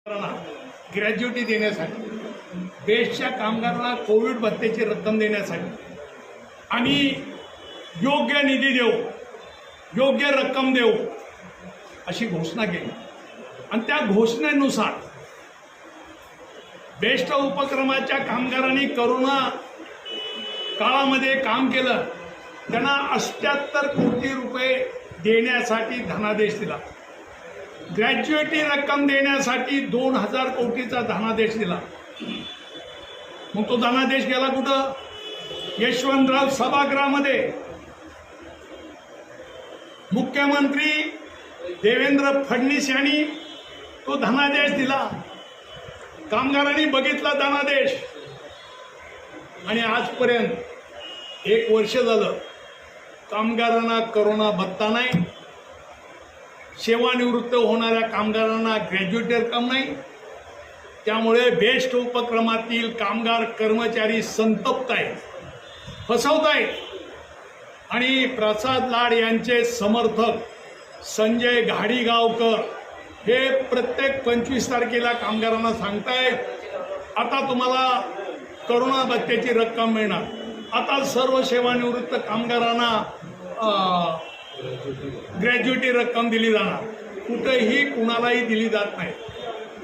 Gratuity देण्यासाठी, बेस्टच्या कामगारांना कोविड भत्त्याची रक्कम देण्यासाठी आणि योग्य निधी देऊ, योग्य रक्कम देऊ अशी घोषणा केली. आणि त्या घोषणेनुसार बेस्ट उपक्रमाच्या कामगारांनी करोना काळामध्ये काम केलं, त्यांना 78 कोटी रुपये देण्यासाठी धनादेश दिला. ग्रॅज्युएटी रक्कम देण्यासाठी 2000 कोटीचा धनादेश दिला. मग तो धनादेश गेला कुठं? यशवंतराव सभागृहामध्ये मुख्यमंत्री देवेंद्र फडणवीस यांनी तो धनादेश दिला. कामगारांनी बघितला धनादेश आणि आजपर्यंत 1 वर्ष झालं कामगारांना करोना भत्ता नाही, सेवानिवृत्त होणाऱ्या कामगारांना ग्रॅज्युएटी रक्कम नाही. त्यामुळे बेस्ट उपक्रमातील कामगार कर्मचारी संतप्त आहेत, फसवत आहेत. आणि प्रसाद लाड यांचे समर्थक संजय घाडीगावकर हे प्रत्येक 25 तारखेला कामगारांना सांगतायत, आता तुम्हाला करोना भत्त्याची रक्कम मिळणार, आता सर्व सेवानिवृत्त कामगारांना ग्रॅज्युएटी रक्कम दिली जाणार. कुठेही कुणालाही दिली जात नाही.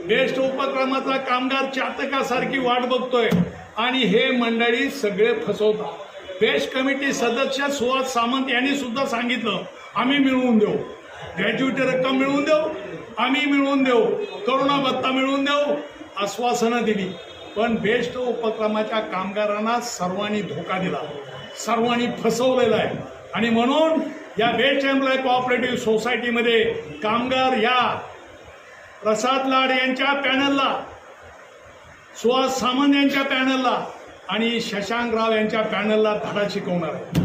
बेस्ट उपक्रमाचा कामगार चातकासारखी वाट बघतोय आणि हे मंडळी सगळे फसवतात. बेस्ट कमिटी सदस्य सुहास सामंत यांनी सुद्धा सांगितलं, आम्ही मिळवून देऊ, ग्रॅज्युएटी रक्कम मिळवून देऊ, आम्ही मिळवून देऊ, करोना भत्ता मिळवून देऊ, आश्वासनं दिली. पण बेस्ट उपक्रमाच्या कामगारांना सर्वांनी धोका दिला, सर्वांनी फसवलेला आहे. आणि म्हणून या बेस्ट एम्प्लॉय कोऑपरेटिव्ह सोसायटीमध्ये कामगार या प्रसाद लाड यांच्या पॅनलला, सुहास सामंत यांच्या पॅनलला आणि शशांक राव यांच्या पॅनलला धडा शिकवणार आहे.